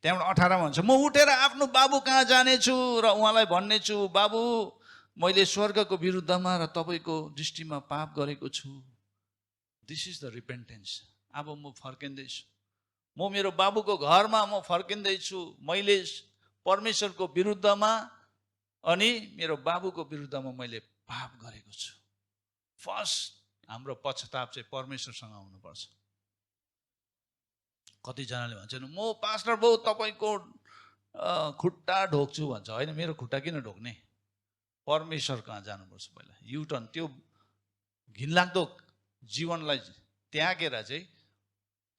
त्यहाँबाट 18मा भन्छ, म उठेर आफ्नो बाबु कहाँ जानेछु र उहाँलाई भन्नेछु, बाबु मैले स्वर्गको विरुद्धमा र तपाईँको दृष्टिमा पाप गरेको छु। This is the repentance. अब म फर्किँदैछु, म मेरो बाबुको घरमा म फर्किँदैछु। मैले परमेश्वरको विरुद्धमा अनि मेरो बाबुको विरुद्धमा मैले पाप गरेको छु। फर्स्ट हाम्रो पश्चाताप चाहिँ परमेश्वरसँग आउनुपर्छ। कतिजनाले भन्छन् म पास्टर बाउ तपाईँको खुट्टा ढोक्छु भन्छ। होइन, मेरो खुट्टा किन ढोक्ने? परमेश्वर कहाँ जानुपर्छ पहिला। युटर्न, त्यो घिनलाग्दो जीवनलाई त्यागेर चाहिँ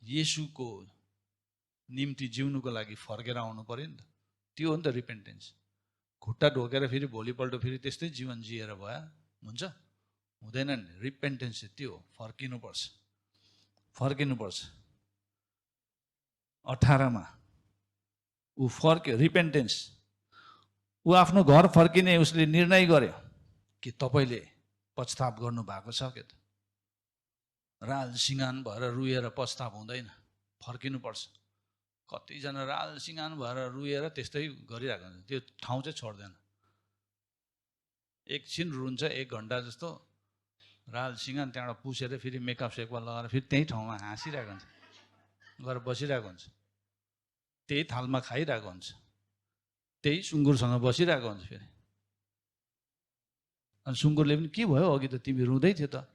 येशूको निम्ति जिउनुको लागि फर्केर आउनु पर्यो नि त। त्यो हो नि त रिपेन्टेन्स। खुट्टा ढोकेर फेरि भोलिपल्ट फेरि त्यस्तै जीवन जिएर भयो हुन्छ? हुँदैन नि। रिपेन्टेन्स चाहिँ त्यो हो, फर्किनुपर्छ, फर्किनुपर्छ। 18 ऊ फर्क्यो, रिपेन्टेन्स। ऊ आफ्नो घर फर्किने उसले निर्णय गर्यो कि तपाईँले पश्चाताप गर्नु भएको छ के त? राल सिँगान भएर रुएर पश्चाताप हुँदैन, फर्किनुपर्छ। कतिजना राल सिँगान भएर रुएर त्यस्तै गरिरहेको हुन्छ, त्यो ठाउँ चाहिँ छोड्दैन। एकछिन रुन्छ, 1 घन्टा जस्तो राल सिँगान, त्यहाँबाट पुसेर फेरि मेकअप सेकअप लगाएर फेरि त्यही ठाउँमा हाँसिरहेको हुन्छ, गएर बसिरहेको हुन्छ, त्यही थालमा खाइरहेको हुन्छ, त्यही सुँगुरसँग बसिरहेको हुन्छ फेरि। अनि सुँगुरले पनि के भयो अघि त तिमी रुँदै थियो त?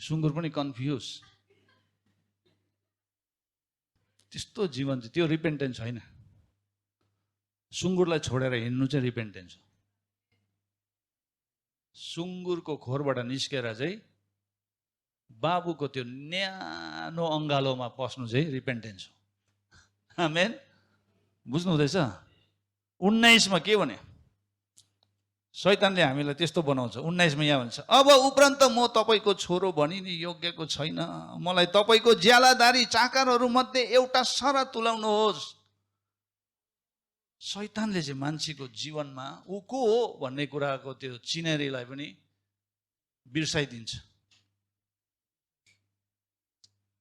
सुँगुर पनि कन्फ्युज। त्यस्तो जीवन चाहिँ त्यो रिपेन्टेन्स होइन। सुँगुरलाई छोडेर हिँड्नु चाहिँ रिपेन्टेन्स हो। सुँगुरको खोरबाट निस्केर चाहिँ बाबुको त्यो न्यानो अङ्गालोमा पस्नु चाहिँ रिपेन्टेन्स हो। आमेन, बुझ्नु हुँदैछ? 19 मा के भने? शैतानले हामीलाई त्यस्तो बनाउँछ। 19 मा यहाँ भन्छ, अब उपरान्त म तपाईँको छोरो भनिने योग्यको छैन, मलाई तपाईँको ज्यालादारी चाकरहरू मध्ये एउटा सरा तुलाउनुहोस्। शैतानले चाहिँ मान्छेको जीवनमा ऊ को हो भन्ने कुराको त्यो चिनेरीलाई पनि बिर्साइदिन्छ।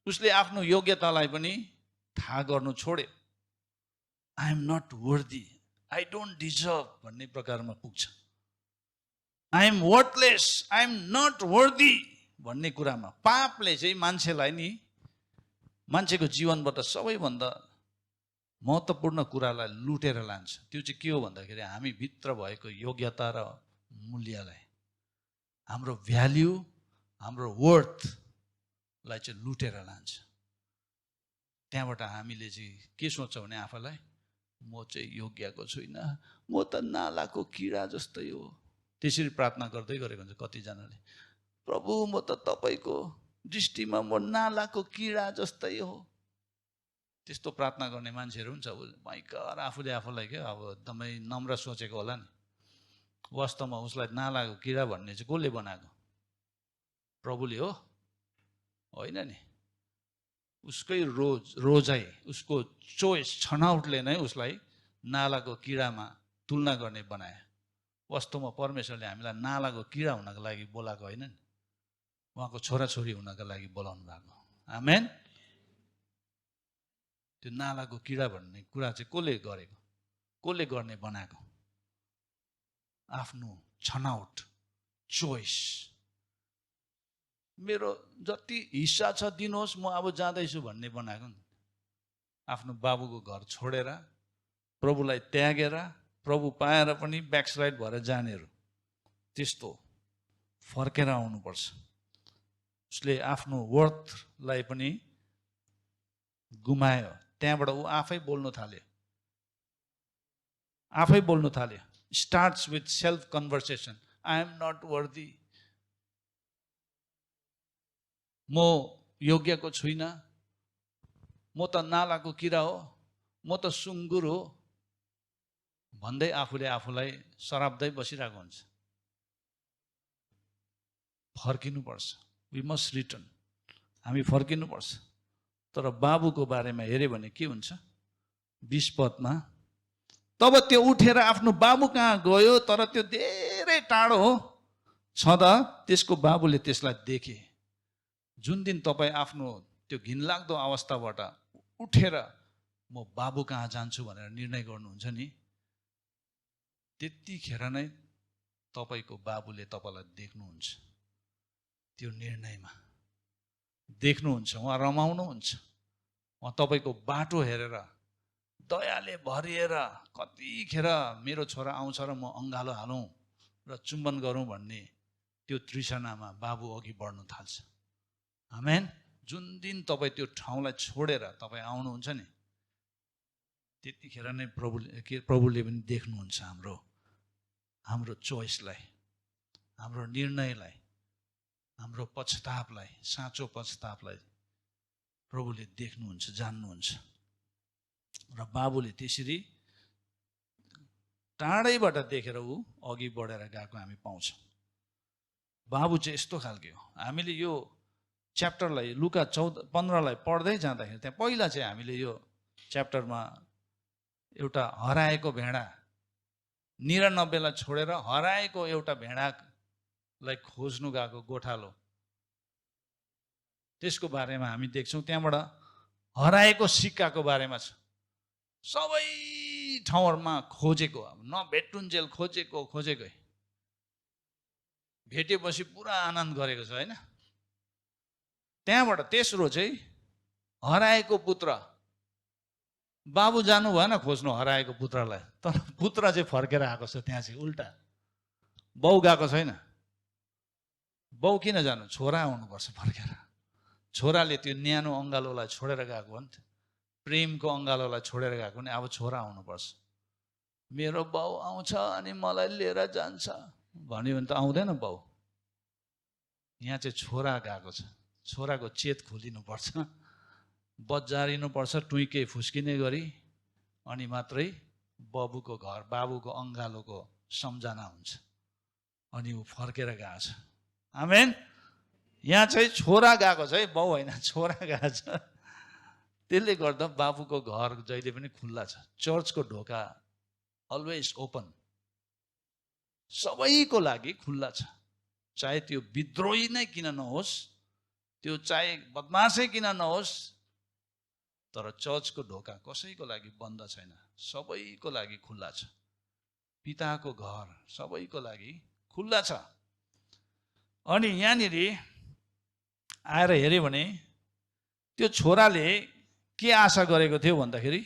उसले आफ्नो योग्यतालाई पनि थाहा गर्नु छोड्यो। I am not worthy, I don't deserve भन्ने प्रकारमा पुग्छ। I am worthless, I am not worthy भन्ने कुरामा पापले चाहिँ मान्छेलाई नि मान्छेको जीवनबाट सबैभन्दा महत्त्वपूर्ण कुरालाई लुटेर लान्छ। त्यो चाहिँ के हो भन्दाखेरि हामी भित्र भएको योग्यता र मूल्यलाई, हाम्रो भ्याल्यु, हाम्रो वर्थलाई चाहिँ लुटेर लान्छ। त्यहाँबाट हामीले चाहिँ के सोच्छौँ भने आफूलाई, म चाहिँ योग्यको छुइनँ, म त नालाको किरा जस्तै हो। त्यसरी प्रार्थना गर्दै गरेको हुन्छ कतिजनाले, प्रभु म त तपाईँको दृष्टिमा म नालाको किरा जस्तै हो। त्यस्तो प्रार्थना गर्ने मान्छेहरू हुन्छ माइकर, आफूले आफूलाई क्या अब एकदमै नम्र सोचेको होला नि। वास्तवमा उसलाई नालाको किरा भन्ने चाहिँ कसले बनाएको? प्रभुले हो? होइन नि। उसकै रोजाइ, उसको चोइस, छनौटले नै उसलाई नालाको किरामा तुलना गर्ने बनाए। वास्तवमा परमेश्वरले हामीलाई नालाको किरा हुनको लागि बोलाएको होइन नि, उहाँको छोराछोरी हुनको लागि बोलाउनु भएको। आमेन। त्यो नालाको किरा भन्ने कुरा चाहिँ कसले गरेको, कसले गर्ने बनाएको? आफ्नो छनौट, चोइस। मेरो जति हिस्सा छ दिनुहोस्, म अब जाँदैछु भन्ने बनाएको नि। आफ्नो बाबुको घर छोडेर, प्रभुलाई त्यागेर, प्रभु पाएर पनि ब्याकस्लाइड भएर जानेहरू त्यस्तो फर्केर आउनुपर्छ। उसले आफ्नो वर्थलाई पनि गुमायो। त्यहाँबाट ऊ आफै बोल्नु थाल्यो, आफै बोल्नु थाल्यो। Starts with self conversation. I am not worthy, म योग्यको छुइनँ, म त नालाको किरा हो, म त सुँगुर हो भन्दै आफूले आफूलाई सराप्दै बसिरहेको हुन्छ। फर्किनुपर्छ। We must return. हामी फर्किनुपर्छ। तर बाबुको बारेमा हेऱ्यो भने के हुन्छ? 20 पदमा, तब त्यो उठेर आफ्नो बाबु कहाँ गयो, तर त्यो धेरै टाढो हो छँदा त्यसको बाबुले त्यसलाई देखे। जुन दिन तपाईँ आफ्नो त्यो घिनलाग्दो अवस्थाबाट उठेर म बाबु कहाँ जान्छु भनेर निर्णय गर्नुहुन्छ नि, त्यतिखेर नै तपाईँको बाबुले तपाईँलाई देख्नुहुन्छ, त्यो निर्णयमा देख्नुहुन्छ, उहाँ रमाउनुहुन्छ, उहाँ तपाईँको बाटो हेरेर दयाले भरिएर कतिखेर मेरो छोरा आउँछ र म अँगालो हालौँ र चुम्बन गरौँ भन्ने त्यो तृष्णामा बाबु अघि बढ्नु थाल्छ। आमेन। जुन दिन तपाईँ त्यो ठाउँलाई छोडेर तपाईँ आउनुहुन्छ नि, त्यतिखेर नै प्रभुले पनि देख्नुहुन्छ हाम्रो चोइसलाई, हाम्रो निर्णयलाई, हाम्रो पश्चातापलाई, साँचो पश्चातापलाई प्रभुले देख्नुहुन्छ, जान्नुहुन्छ। र बाबुले त्यसरी टाढैबाट देखेर ऊ अघि बढेर गएको हामी पाउँछौँ। बाबु चाहिँ यस्तो खालको हो। हामीले यो च्याप्टरलाई लुका 15लाई पढ्दै जाँदाखेरि त्यहाँ पहिला चाहिँ हामीले यो च्याप्टरमा एउटा हराएको भेडा, 99लाई छोडेर हराएको एउटा भेडालाई खोज्नु गएको गोठालो, त्यसको बारेमा हामी देख्छौँ। त्यहाँबाट हराएको सिक्काको बारेमा छ। सबै ठाउँहरूमा खोजेको, नभेटुन्जेल खोजेकै, भेटेपछि पुरा आनन्द गरेको छ होइन। त्यहाँबाट तेस्रो चाहिँ हराएको पुत्र। बाबु जानु भएन खोज्नु हराएको पुत्रलाई, तर पुत्र चाहिँ फर्केर आएको छ। त्यहाँ चाहिँ उल्टा, बाउ गएको छैन। बाउ किन जानु, छोरा आउनुपर्छ फर्केर। छोराले त्यो न्यानो अङ्गालोलाई छोडेर गएको हो नि त, प्रेमको अङ्गालोलाई छोडेर गएको नि। अब छोरा आउनुपर्छ। मेरो बाउ आउँछ अनि मलाई लिएर जान्छ भन्यो भने त आउँदैन बाउ। यहाँ चाहिँ छोरा गएको छ। छोराको चेत खोलिनुपर्छ, बजारिनुपर्छ टुइके फुस्किने गरी, अनि मात्रै बाबुको घर, बाबुको अङ्गालोको सम्झना हुन्छ। अनि ऊ फर्केर गएको छ। आमेन। यहाँ चाहिँ छोरा गएको छ है, बाउ होइन, छोरा गएको छ। त्यसले गर्दा बाबुको घर जहिले पनि खुल्ला छ। चर्चको ढोका अलवेज ओपन, सबैको लागि खुल्ला छ। चाहे त्यो विद्रोही नै किन नहोस्, त्यो चाहे बदमासै किन नहोस्, तर चर्चको ढोका कसैको लागि बन्द छैन, सबैको लागि खुल्ला छ। पिताको घर सबैको लागि खुल्ला छ। अनि यहाँनिर आएर हेऱ्यो भने त्यो छोराले के आशा गरेको थियो भन्दाखेरि,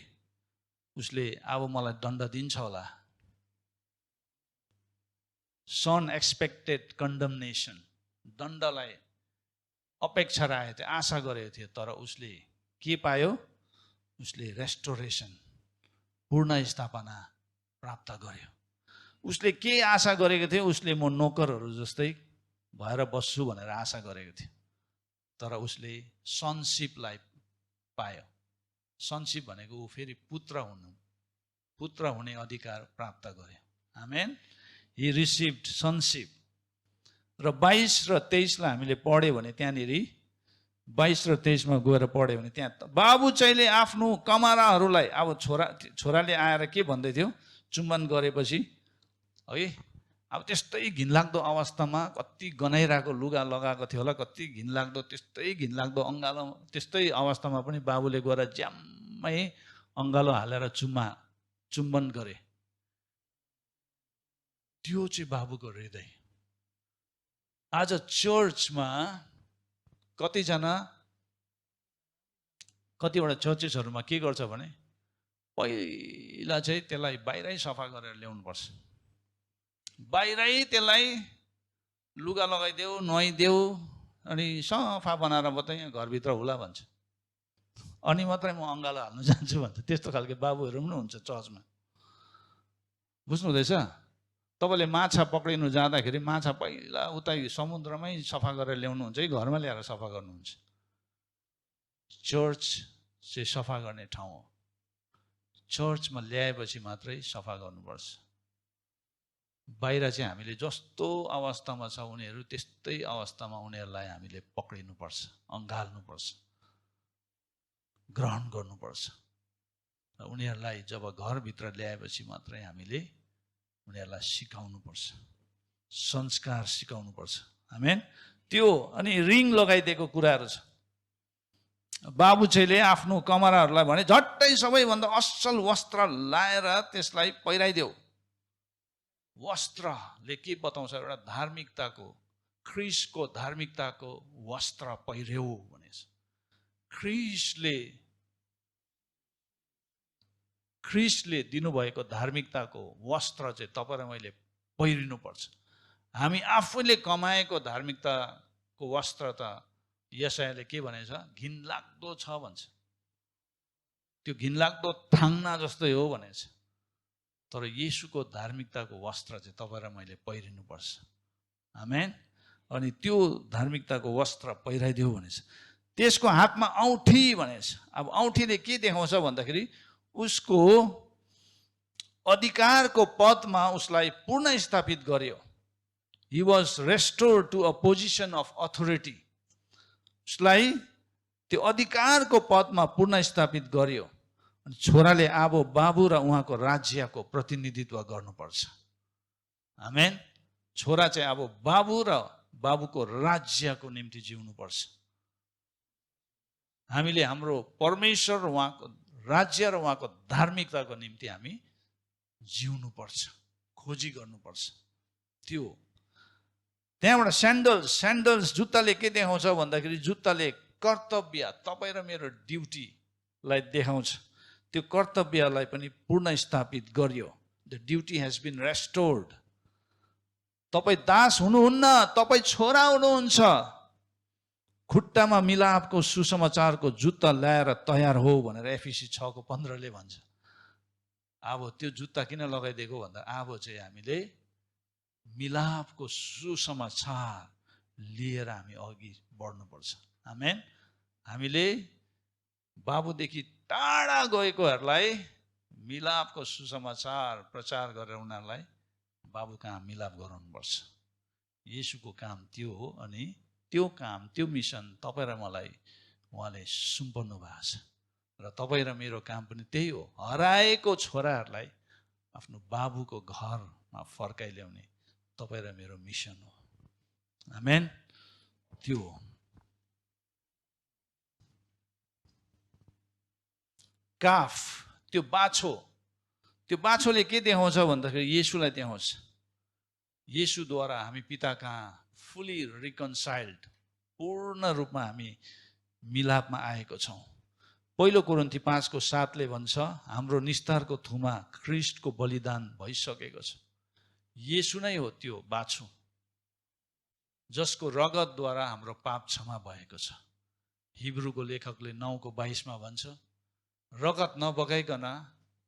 उसले अब मलाई दण्ड दिन्छ होला। सन एक्सपेक्टेड कन्डमनेसन, दण्डलाई अपेक्षा राखेको थियो, आशा गरेको थियो। तर उसले के पायो? उसले रेस्टोरेसन, पूर्ण स्थापना प्राप्त गर्यो। उसले के आशा गरेको थियो? उसले म नोकरहरू जस्तै भएर बस्छु भनेर आशा गरेको थियो। तर उसले सनसिपलाई पायो। सनसिप भनेको ऊ फेरि पुत्र हुने अधिकार प्राप्त गर्यो। आमेन। ही रिसिभ्ड सनसिप। र 22 र 23लाई हामीले पढ्यो भने, त्यहाँनिर 22 र 23मा गएर पढ्यो भने, त्यहाँ बाबु चाहिँले आफ्नो कमाराहरूलाई, अब छोराले आएर के भन्दै थियो? चुम्बन गरेपछि है, अब त्यस्तै घिनलाग्दो अवस्थामा, कति गनाइरहेको लुगा लगाएको थियो होला, कति घिनलाग्दो, त्यस्तै घिनलाग्दो अङ्गालो, त्यस्तै अवस्थामा पनि बाबुले गएर ज्याम्मै अङ्गालो हालेर चुम्बन गरे। त्यो चाहिँ बाबुको हृदय। आज चर्चमा कतिवटा चर्चेसहरूमा के गर्छ भने, पहिला चाहिँ त्यसलाई बाहिरै सफा गरेर ल्याउनुपर्छ, बाहिरै त्यसलाई लुगा लगाइदेऊ, नुहाइदेऊ, अनि सफा बनाएर मात्रै यहाँ घरभित्र होला भन्छ, अनि मात्रै म अङ्गालो हाल्नु जान्छु भन्छ। त्यस्तो खालको बाबुहरू पनि हुन्छ चर्चमा। बुझ्नु हुँदैछ? तपाईँले माछा पक्रिनु जाँदाखेरि माछा पहिला उतै समुद्रमै सफा गरेर ल्याउनुहुन्छ कि घरमा ल्याएर सफा गर्नुहुन्छ? चर्च चाहिँ सफा गर्ने ठाउँ हो। चर्चमा ल्याएपछि मात्रै सफा गर्नुपर्छ। बाहिर चाहिँ हामीले जस्तो अवस्थामा छ उनीहरू, त्यस्तै अवस्थामा उनीहरूलाई हामीले पक्रिनुपर्छ, अँगाल्नुपर्छ, ग्रहण गर्नुपर्छ। र उनीहरूलाई जब घरभित्र ल्याएपछि मात्रै हामीले उनीहरूलाई सिकाउनुपर्छ, संस्कार सिकाउनुपर्छ। आमेन। त्यो अनि रिङ लगाइदिएको कुराहरू छ। बाबु चाहिँले आफ्नो कमराहरूलाई भने झट्टै सबैभन्दा असल वस्त्र लाएर त्यसलाई पहिराइदेऊ, वस्त्रले के बताउँछ? एउटा धार्मिकताको, ख्रिस्टको धार्मिकताको वस्त्र पहिर्यौ भनेछ। ख्रिस्टले दिनुभएको धार्मिकताको वस्त्र चाहिँ तपाईँ र मैले पहिरिनुपर्छ। हामी आफूले कमाएको धार्मिकताको वस्त्र त यशायाले के भनेछ? घिनलाग्दो छ भन्छ। त्यो घिनलाग्दो थाङ्ना जस्तै हो भनेछ। तर येशूको धार्मिकताको वस्त्र चाहिँ तपाईँ र मैले पहिरिनुपर्छ। आमेन। अनि त्यो धार्मिकताको वस्त्र पहिराइदियो भनेछ। त्यसको हातमा औँठी भनेछ। अब औँठीले के देखाउँछ भन्दाखेरि उसको अधिकारको पदमा उसलाई पुनः स्थापित गर्यो। He was restored to a position of authority. उसलाई त्यो अधिकारको पदमा पुनः स्थापित गर्यो। छोराले आबो बाबु र उहाँको राज्यको प्रतिनिधित्व गर्नुपर्छ। आमेन। छोरा चाहिँ अब बाबु र बाबुको राज्यको निम्ति जिउनुपर्छ। हामीले हाम्रो परमेश्वर उहाँको राज्य र उहाँको धार्मिकताको निम्ति हामी जिउनुपर्छ, खोजी गर्नुपर्छ। त्यो त्यहाँबाट स्यान्डल्स जुत्ताले के देखाउँछ भन्दाखेरि जुत्ताले कर्तव्य, तपाईँ र मेरो ड्युटीलाई देखाउँछ। त्यो कर्तव्यलाई पनि पूर्ण स्थापित गर्यो। The duty has been restored. तपाईँ दास हुनुहुन्न, तपाईँ छोरा हुनुहुन्छ। खुट्टामा मिलापको सुसमाचारको जुत्ता ल्याएर तयार हो भनेर एफिसी 6:15 भन्छ। अब त्यो जुत्ता किन लगाइदिएको भन्दा अब चाहिँ हामीले मिलापको सुसमाचार लिएर हामी अघि बढ्नुपर्छ। आमेन। हामीले बाबुदेखि टाढा गएकोहरूलाई मिलापको सुसमाचार प्रचार गरेर उनीहरूलाई बाबु कहाँ मिलाप गराउनुपर्छ। येशूको काम त्यो हो। अनि त्यो काम, त्यो मिसन तपाईँ र मलाई उहाँले सुम्पन्नु भएको छ। र तपाईँ र मेरो काम पनि त्यही हो। हराएको छोराहरूलाई आफ्नो बाबुको घरमा फर्काइल्याउने तपाईँ र मेरो मिसन हो। आमेन। त्यो हो। काफ, त्यो बाछोले के देखाउँछ भन्दाखेरि येशूलाई देखाउँछ। येशूद्वारा हामी पिता कहाँ फुल्ली रिकन्साइल्ड, पूर्ण रूपमा हामी मिलापमा आएको छौँ। पहिलो कोरिन्थी 5:7 भन्छ हाम्रो निस्तारको थुमा ख्रिस्टको बलिदान भइसकेको छ। येशू नै हो त्यो बाछो जसको रगतद्वारा हाम्रो पाप क्षमा भएको छ। हिब्रूको लेखकले 9:22 भन्छ रगत नबगाइकन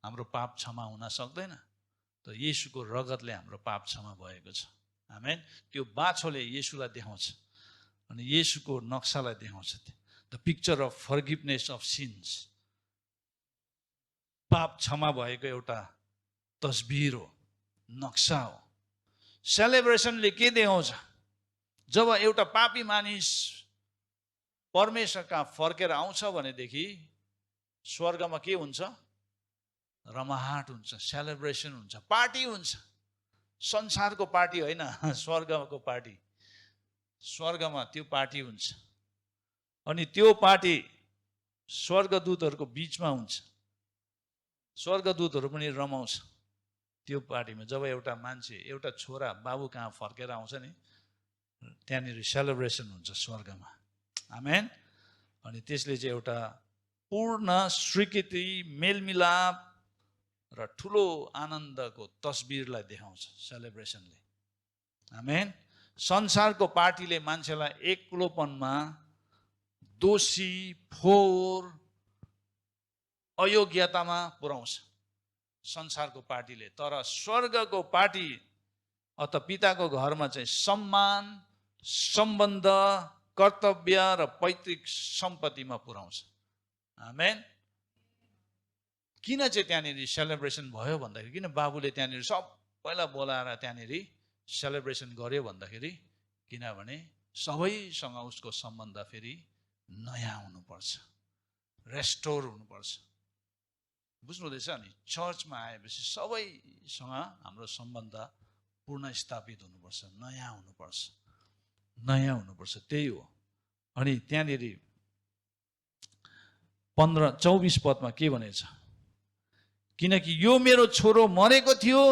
हाम्रो पाप क्षमा हुन सक्दैन। त येशूको रगतले हाम्रो पाप क्षमा भएको छ। आमेन। त्यो बाछोले येशूलाई देखाउँछ अनि येशूको नक्सालाई देखाउँछ। The picture of forgiveness of since, पाप क्षमा भएको एउटा तस्बिर हो, नक्सा हो। सेलिब्रेसनले के देखाउँछ? जब एउटा पापी मानिस परमेश्वर कहाँ फर्केर आउँछ भनेदेखि स्वर्गमा के हुन्छ? रमाहाट हुन्छ, सेलिब्रेसन हुन्छ, पार्टी हुन्छ। संसारको पार्टी होइन, स्वर्गको पार्टी। स्वर्गमा त्यो पार्टी हुन्छ। अनि त्यो पार्टी स्वर्गदूतहरूको बिचमा हुन्छ। स्वर्गदूतहरू पनि रमाउँछ त्यो पार्टीमा। जब एउटा मान्छे, एउटा छोरा बाबु कहाँ फर्केर आउँछ नि, त्यहाँनिर सेलिब्रेसन हुन्छ स्वर्गमा। आमेन। अनि त्यसले चाहिँ एउटा पूर्ण स्वीकृति, मेलमिलाप र ठुलो आनन्दको तस्बिरलाई देखाउँछ सेलिब्रेसनले। आमेन। संसारको पार्टीले मान्छेलाई एक्लोपनमा, दोषी, फोहोर, अयोग्यतामा पुर्याउँछ संसारको पार्टीले। तर स्वर्गको पार्टी अथवा पिताको घरमा चाहिँ सम्मान, सम्बन्ध, कर्तव्य र पैतृक सम्पत्तिमा पुर्याउँछ। आमेन। किन चाहिँ त्यहाँनिर सेलिब्रेसन भयो भन्दाखेरि, किन बाबुले त्यहाँनिर सबैलाई बोलाएर त्यहाँनिर सेलिब्रेसन गर्यो भन्दाखेरि, किनभने सबैसँग उसको सम्बन्ध फेरि नयाँ हुनुपर्छ, रेस्टोर हुनुपर्छ। बुझ्नु हुँदैछ नि? चर्चमा आएपछि सबैसँग हाम्रो सम्बन्ध पूर्ण स्थापित हुनुपर्छ, नयाँ हुनुपर्छ, नयाँ हुनुपर्छ। त्यही हो। अनि त्यहाँनिर 24 पदमा के भनेछ? किनकि यो मेरो छोरो मरेको थियो,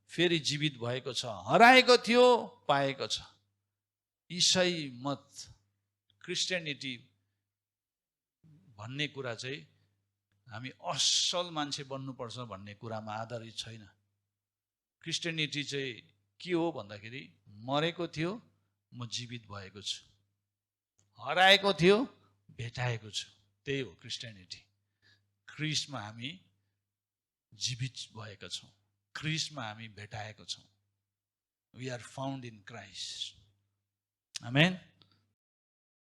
फेरि जीवित भएको छ, हराएको थियो पाएको छ। इसाई मत क्रिस्चियनिटी भन्ने कुरा चाहिँ हामी असल मान्छे बन्नुपर्छ भन्ने कुरामा आधारित छैन। क्रिस्चियनिटी चाहिँ के हो भन्दाखेरि मरेको थियो म जीवित भएको छु, हराएको थियो भेटाएको छु, त्यही हो क्रिस्चियनिटी। ख्रीष्टमा हामी जीवित भएका छौँ, ख्रीष्टमा हामी भेटाएको छौँ। We are found in Christ. Amen.